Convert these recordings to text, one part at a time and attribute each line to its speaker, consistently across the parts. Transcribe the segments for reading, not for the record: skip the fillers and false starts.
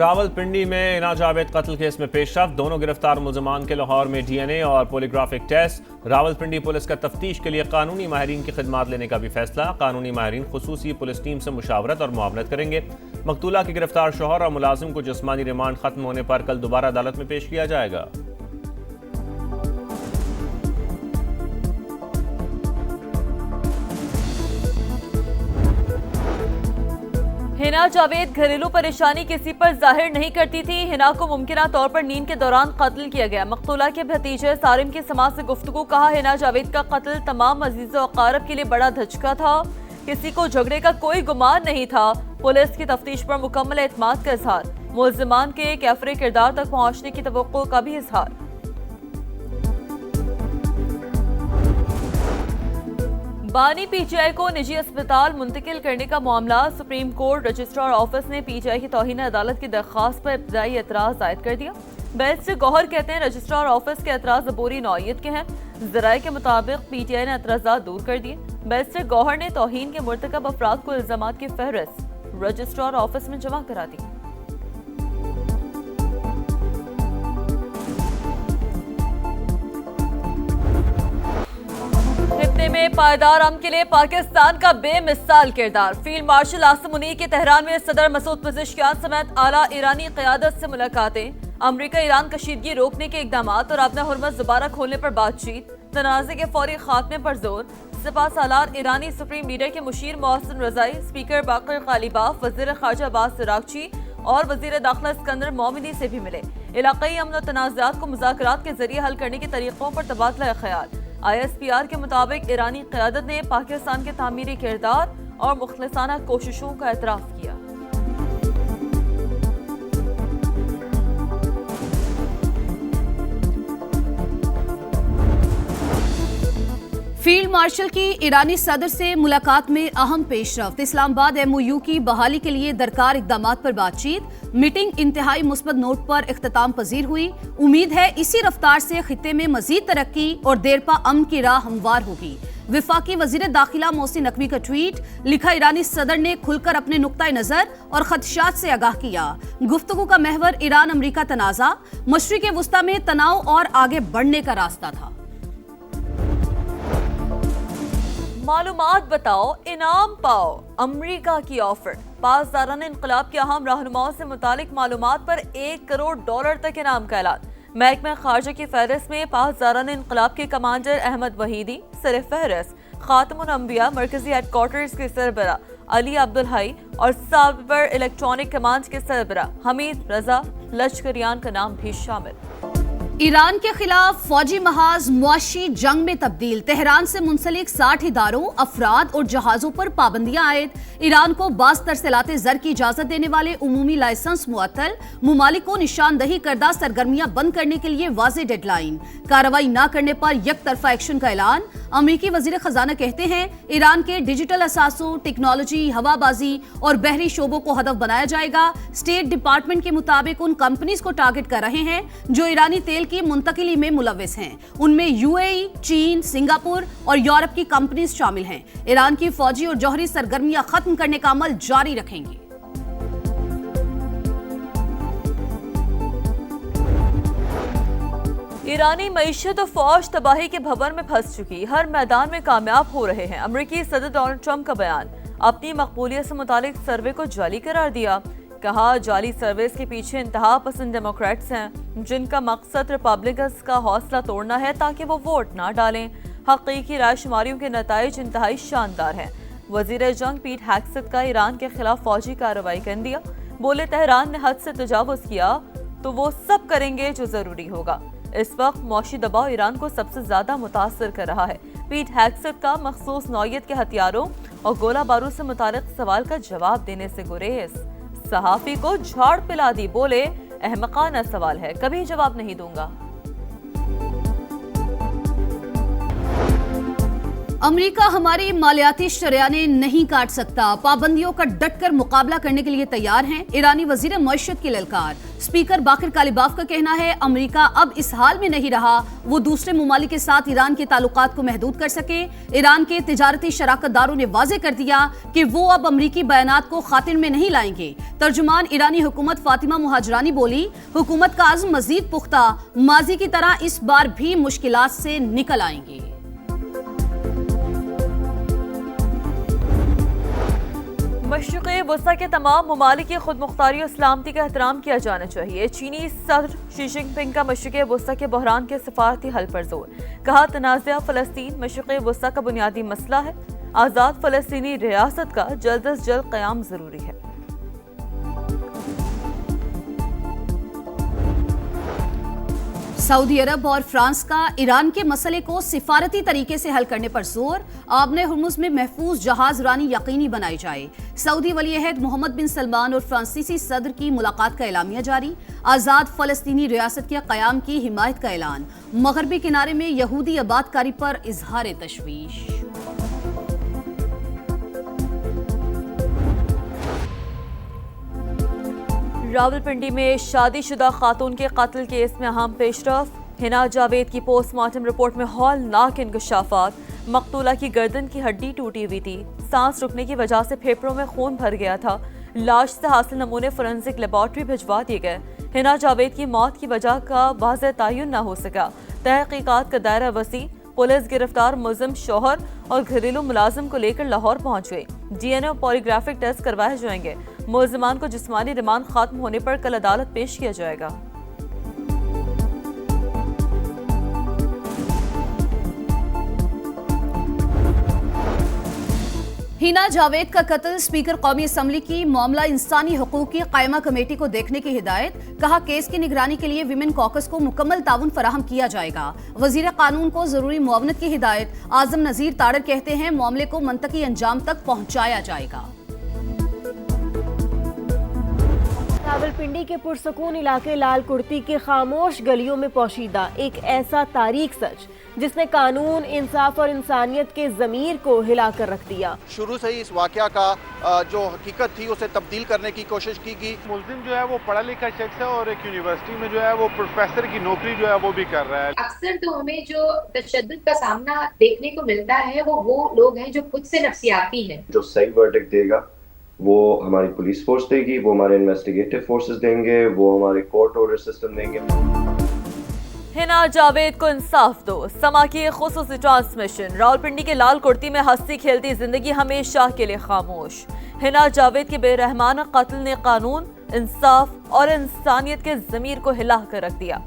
Speaker 1: راولپنڈی میں اینا جاوید قتل کیس میں پیش رفت، دونوں گرفتار ملزمان کے لاہور میں ڈی این اے اور پولیگرافک ٹیسٹ۔ راولپنڈی پولیس کا تفتیش کے لیے قانونی ماہرین کی خدمات لینے کا بھی فیصلہ، قانونی ماہرین خصوصی پولیس ٹیم سے مشاورت اور معاونت کریں گے۔ مقتولہ کے گرفتار شوہر اور ملازم کو جسمانی ریمانڈ ختم ہونے پر کل دوبارہ عدالت میں پیش کیا جائے گا۔
Speaker 2: ہنا جاوید گھریلو پریشانی کسی پر ظاہر نہیں کرتی تھی۔ ہنا کو ممکنہ طور پر نیند کے دوران قتل کیا گیا۔ مقتولہ کے بھتیجے سارم کی سماعت سے گفتگو، کہا ہنا جاوید کا قتل تمام عزیز و اقارب کے لیے بڑا دھچکا تھا، کسی کو جھگڑے کا کوئی گمان نہیں تھا۔ پولیس کی تفتیش پر مکمل اعتماد کا اظہار، ملزمان کے کیفر کردار تک پہنچنے کی توقع کا بھی اظہار۔ بانی پی ٹی آئی کو نجی اسپتال منتقل کرنے کا معاملہ، سپریم کورٹ رجسٹرار آفس نے پی ٹی آئی کی توہین عدالت کی درخواست پر ابتدائی اعتراض عائد کر دیا۔ بیرسٹر گوہر کہتے ہیں رجسٹرار آفس کے اعتراض عبوری نوعیت کے ہیں۔ ذرائع کے مطابق پی ٹی آئی نے اعتراضات دور کر دیے۔ بیرسٹر گوہر نے توہین کے مرتکب افراد کو الزامات کی فہرست رجسٹرار آفس میں جمع کرا دی۔ خطے میں پائیدار امن کے لیے پاکستان کا بے مثال کردار، فیلڈ مارشل عاصم منیر کی تہران میں صدر مسعود پزشکیان سمیت اعلیٰ ایرانی قیادت سے ملاقاتیں، امریکہ ایران کشیدگی روکنے کے اقدامات اور آبنہ حرمت دوبارہ کھولنے پر بات چیت، تنازع کے فوری خاتمے پر زور، سپہ سالار ایرانی سپریم لیڈر کے مشیر محسن رضائی، اسپیکر باقر غالیباف، وزیر خارجہ عباس عراقچی اور وزیر داخلہ اسکندر مومنی سے بھی ملے۔ علاقائی امن و تنازعات کو مذاکرات کے ذریعے حل کرنے کے طریقوں پر تبادلہ خیال۔ آئی ایس پی آر کے مطابق ایرانی قیادت نے پاکستان کے تعمیری کردار اور مخلصانہ کوششوں کا اعتراف کیا۔
Speaker 3: فیلڈ مارشل کی ایرانی صدر سے ملاقات میں اہم پیش رفت، اسلام آباد ایم او یو کی بحالی کے لیے درکار اقدامات پر بات چیت، میٹنگ انتہائی مثبت نوٹ پر اختتام پذیر ہوئی۔ امید ہے اسی رفتار سے خطے میں مزید ترقی اور دیرپا امن کی راہ ہموار ہوگی۔ وفاقی وزیر داخلہ محسن نقوی کا ٹویٹ، لکھا ایرانی صدر نے کھل کر اپنے نقطۂ نظر اور خدشات سے آگاہ کیا۔ گفتگو کا محور ایران امریکہ تنازع، مشرق وسطی میں تناؤ اور آگے بڑھنے کا راستہ تھا۔
Speaker 2: معلومات بتاؤ انعام پاؤ، امریکہ کی آفر، پاسداران انقلاب کے اہم رہنماؤں سے متعلق معلومات پر $1 کروڑ تک انعام کا اعلان۔ محکمہ خارجہ کی فہرست میں پاسداران انقلاب کے کمانڈر احمد وحیدی، سر فہرست خاتم الانبیاء مرکزی ہیڈ کوارٹرز کے سربراہ علی عبدالحی اور سائبر الیکٹرانک کمانڈ کے سربراہ حمید رضا لشکریان کا نام بھی شامل۔
Speaker 3: ایران کے خلاف فوجی محاذ معاشی جنگ میں تبدیل، تہران سے منسلک 60 اداروں، افراد اور جہازوں پر پابندیاں عائد، ایران کو بعض ترسیلات زر کی اجازت دینے والے عمومی لائسنس معطل، ممالک کو نشاندہی کردہ سرگرمیاں بند کرنے کے لیے واضح ڈیڈ لائن، کارروائی نہ کرنے پر یک طرفہ ایکشن کا اعلان۔ امریکی وزیر خزانہ کہتے ہیں ایران کے ڈیجیٹل اثاثوں، ٹیکنالوجی، ہوا بازی اور بحری شعبوں کو ہدف بنایا جائے گا۔ اسٹیٹ ڈپارٹمنٹ کے مطابق ان کمپنیز کو ٹارگٹ کر رہے ہیں جو ایرانی تیل کی منتقلی میں ملوث ہیں، ان میں یو اے ای، چین، سنگاپور اور یورپ کی کمپنیز شامل ہیں۔ ایران کی فوجی اور جوہری سرگرمیاں ختم کرنے کا عمل جاری رکھیں گی۔
Speaker 2: ایرانی معیشت و فوج تباہی کے بھنور میں پھنس چکی، ہر میدان میں کامیاب ہو رہے ہیں۔ امریکی صدر ڈونلڈ ٹرمپ کا بیان، اپنی مقبولیت سے متعلق سروے کو جعلی قرار دیا، کہا جعلی سروس کے پیچھے انتہا پسند ڈیموکریٹس ہیں جن کا مقصد ریپبلکنز کا حوصلہ توڑنا ہے تاکہ وہ ووٹ نہ ڈالیں۔ حقیقی رائے شماریوں کے نتائج انتہائی شاندار ہیں۔ وزیر جنگ پیٹ ہیگسیت کا ایران کے خلاف فوجی کارروائی کر دیا، بولے تہران نے حد سے تجاوز کیا تو وہ سب کریں گے جو ضروری ہوگا۔ اس وقت معاشی دباؤ ایران کو سب سے زیادہ متاثر کر رہا ہے۔ پیٹ ہیگسیت کا مخصوص نوعیت کے ہتھیاروں اور گولہ بارود سے متعلق سوال کا جواب دینے سے گریز، صحافی کو جھاڑ پلا دی، بولے احمقانہ سوال ہے، کبھی جواب نہیں دوں گا۔
Speaker 3: امریکہ ہماری مالیاتی شریانیں نہیں کاٹ سکتا، پابندیوں کا ڈٹ کر مقابلہ کرنے کے لیے تیار ہیں، ایرانی وزیر معیشت کی للکار۔ اسپیکر باقر کالیباف کا کہنا ہے امریکہ اب اس حال میں نہیں رہا وہ دوسرے ممالک کے ساتھ ایران کے تعلقات کو محدود کر سکے۔ ایران کے تجارتی شراکت داروں نے واضح کر دیا کہ وہ اب امریکی بیانات کو خاطر میں نہیں لائیں گے۔ ترجمان ایرانی حکومت فاطمہ مہاجرانی بولی، حکومت کا عزم مزید پختہ، ماضی کی طرح اس بار بھی مشکلات سے نکل آئیں گے۔
Speaker 2: مشرقی وسطی کے تمام ممالک کی خود مختاری اور سلامتی کا احترام کیا جانا چاہیے۔ چینی صدر شی جن پنگ کا مشرقی وسطی کے بحران کے سفارتی حل پر زور، کہا تنازع فلسطین مشرقی وسطی کا بنیادی مسئلہ ہے، آزاد فلسطینی ریاست کا جلد از جلد قیام ضروری ہے۔
Speaker 3: سعودی عرب اور فرانس کا ایران کے مسئلے کو سفارتی طریقے سے حل کرنے پر زور، آبِ ہرمز میں محفوظ جہاز رانی یقینی بنائی جائے۔ سعودی ولی عہد محمد بن سلمان اور فرانسیسی صدر کی ملاقات کا اعلامیہ جاری، آزاد فلسطینی ریاست کے قیام کی حمایت کا اعلان، مغربی کنارے میں یہودی آباد کاری پر اظہار تشویش۔
Speaker 2: راولپنڈی میں شادی شدہ خاتون کے قتل کیس میں اہم پیش رفت، حنا جاوید کی پوسٹ مارٹم رپورٹ میں ہولناک انکشافات، مقتولہ کی گردن کی ہڈی ٹوٹی ہوئی تھی، سانس رکنے کی وجہ سے پھیپھڑوں میں خون بھر گیا تھا، لاش سے حاصل نمونے فورینسک لیبارٹری بھجوا دیے گئے۔ حنا جاوید کی موت کی وجہ کا واضح تعین نہ ہو سکا، تحقیقات کا دائرہ وسیع، پولیس گرفتار ملزم شوہر اور گھریلو ملازم کو لے کر لاہور پہنچ گئی، ڈی این اے اور پولیگرافک ٹیسٹ کروائے جائیں گے، ملزمان کو جسمانی ریمانڈ ختم ہونے پر کل عدالت پیش کیا جائے گا۔
Speaker 3: حنا جاوید کا قتل، اسپیکر قومی اسمبلی کی معاملہ انسانی حقوق کی قائمہ کمیٹی کو دیکھنے کی ہدایت، کہا کیس کی نگرانی کے لیے ویمن کاکس کو مکمل تعاون فراہم کیا جائے گا، وزیر قانون کو ضروری معاونت کی ہدایت، اعظم نذیر تاڑر کہتے ہیں معاملے کو منطقی انجام تک پہنچایا جائے گا۔
Speaker 4: راولپنڈی کے پرسکون علاقے لال کرتی کے خاموش گلیوں میں پوشیدہ ایک ایسا تاریک سچ جس نے قانون، انصاف اور انسانیت کے ضمیر کو ہلا کر رکھ دیا۔
Speaker 5: شروع سے ہی اس واقعہ کا جو حقیقت تھی اسے تبدیل کرنے کی کوشش کی گئی۔
Speaker 6: ملزم جو ہے وہ پڑھا لکھا شخص ہے اور ایک یونیورسٹی میں جو ہے وہ پروفیسر کی نوکری جو ہے وہ بھی کر رہا ہے۔
Speaker 7: اکثر تو ہمیں جو تشدد کا سامنا دیکھنے کو ملتا ہے وہ لوگ ہیں جو خود سے نفسیاتی ہیں۔
Speaker 8: جو صحیح ورڈکٹ دے گا وہ ہماری پولیس فورس دے گی، وہ ہمارے انویسٹیگیٹو فورسز دیں گے، وہ ہمارے کورٹ آرڈر سسٹم دیں گے۔
Speaker 2: حنا جاوید کو انصاف دو، سما کی خصوصی ٹرانسمیشن۔ راولپنڈی کے لال کرتی میں ہنسی کھیلتی زندگی ہمیشہ کے لیے خاموش، حنا جاوید کے بے رحمانہ قتل نے قانون، انصاف اور انسانیت کے ضمیر کو ہلا کر رکھ دیا۔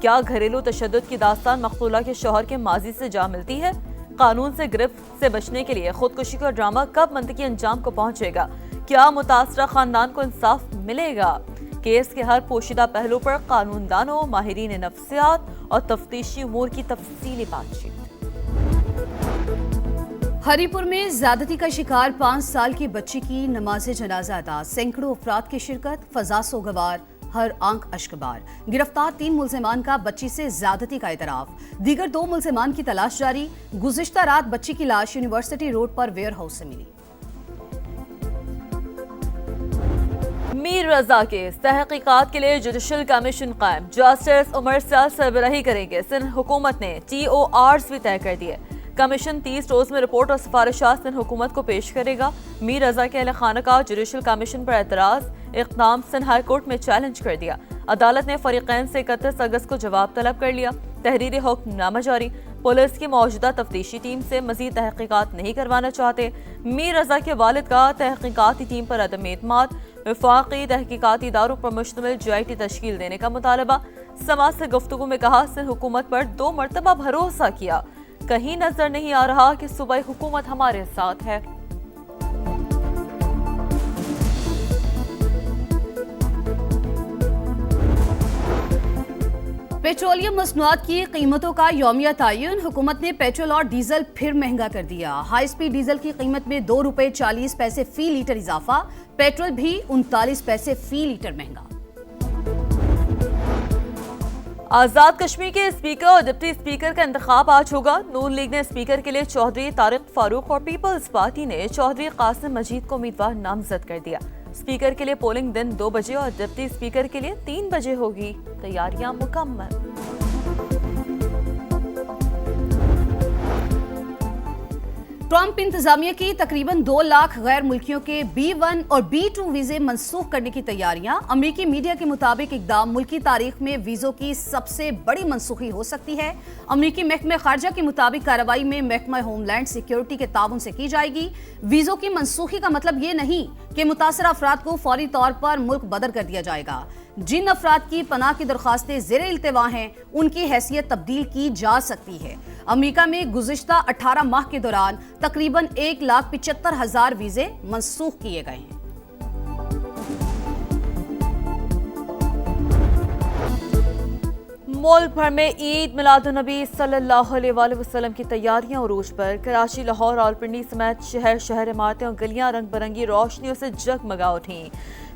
Speaker 2: کیا گھریلو تشدد کی داستان مقتولہ کے شوہر کے ماضی سے جا ملتی ہے؟ قانون سے گرفت سے بچنے کے لیے خودکشی کا ڈرامہ کب منطقی انجام کو پہنچے گا؟ کیا متاثرہ خاندان کو انصاف ملے گا؟ کیس کے ہر پوشیدہ پہلو پر قانون دانوں، ماہرین نفسیات اور تفتیشی امور کی تفصیلی بات چیت۔
Speaker 3: ہری پور میں زیادتی کا شکار 5 سال کی بچی کی نماز جنازہ ادا، سینکڑوں افراد کی شرکت، فضا سوگوار، ہر آنکھ اشکبار۔ گرفتار 3 ملزمان کا بچی سے زیادتی کا اعتراف، دیگر 2 ملزمان کی تلاش جاری۔ گزشتہ رات بچی کی لاش university road per where house سے ملی۔
Speaker 2: میر رضا کیس، تحقیقات کے لیے جوڈیشل کمیشن قائم، جسٹس عمر سیال سربراہی کریں گے۔ سندھ حکومت نے TORs بھی طے کر دیے۔ کمیشن 30 روز میں رپورٹ اور سفارشات سندھ حکومت کو پیش کرے گا۔ میر رضا کے اہل خانہ کا جوڈیشل کمیشن پر اعتراض، اقدام سندھ ہائی کورٹ میں چیلنج کر دیا۔ عدالت نے فریقین سے 31 اگست کو جواب طلب کر لیا۔ تحریری حکم نامہ جاری، پولیس کی موجودہ تفتیشی ٹیم سے مزید تحقیقات نہیں کروانا چاہتے۔ میر رضا کے والد کا تحقیقاتی ٹیم پر عدم اعتماد، وفاقی تحقیقاتی اداروں پر مشتمل GIT تشکیل دینے کا مطالبہ۔ سماعت سے گفتگو میں کہا سندھ حکومت پر 2 مرتبہ بھروسہ کیا، کہیں نظر نہیں آ رہا کہ صوبائی حکومت ہمارے ساتھ ہے۔
Speaker 3: پیٹرولیم مصنوعات کی قیمتوں کا یومیہ تعین، حکومت نے پیٹرول اور ڈیزل پھر مہنگا کر دیا۔ ہائی سپیڈ ڈیزل کی قیمت میں 2 روپے 40 پیسے فی لیٹر اضافہ، پیٹرول بھی 39 پیسے فی لیٹر مہنگا۔
Speaker 2: آزاد کشمیر کے اسپیکر اور ڈپٹی اسپیکر کا انتخاب آج ہوگا۔ نون لیگ نے اسپیکر کے لیے چودھری طارق فاروق اور پیپلز پارٹی نے چودھری قاسم مجید کو امیدوار نامزد کر دیا۔ اسپیکر کے لیے پولنگ دن 2 بجے اور ڈپٹی اسپیکر کے لیے 3 بجے ہوگی۔ تیاریاں مکمل۔
Speaker 3: ٹرمپ انتظامیہ کی تقریباً 2 لاکھ غیر ملکیوں کے B1 اور B2 ویزے منسوخ کرنے کی تیاریاں۔ امریکی میڈیا کے مطابق اقدام ملکی تاریخ میں ویزوں کی سب سے بڑی منسوخی ہو سکتی ہے۔ امریکی محکمہ خارجہ کے مطابق کارروائی میں محکمہ ہوم لینڈ سیکیورٹی کے تعاون سے کی جائے گی۔ ویزوں کی منسوخی کا مطلب یہ نہیں کہ متاثرہ افراد کو فوری طور پر ملک بدر کر دیا جائے گا۔ جن افراد کی پناہ کی درخواستیں زیر التوا ہیں ان کی حیثیت تبدیل کی جا سکتی ہے۔ امریکہ میں گزشتہ 18 ماہ کے دوران تقریباً 1,75,000 ویزے منسوخ کیے گئے ہیں۔
Speaker 2: ملک بھر میں عید میلاد النبی صلی اللہ علیہ وآلہ وسلم کی تیاریاں عروج پر۔ کراچی، لاہور، راولپنڈی سمیت شہر عمارتیں اور گلیاں رنگ برنگی روشنیوں سے جگمگا اٹھیں۔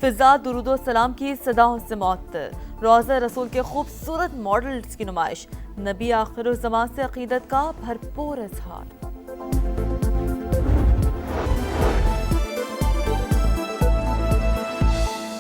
Speaker 2: فضا درود و سلام کی صداؤں سے معطر۔ روضہ رسول کے خوبصورت ماڈلز کی نمائش۔ نبی آخر الزمان سے عقیدت کا بھرپور اظہار۔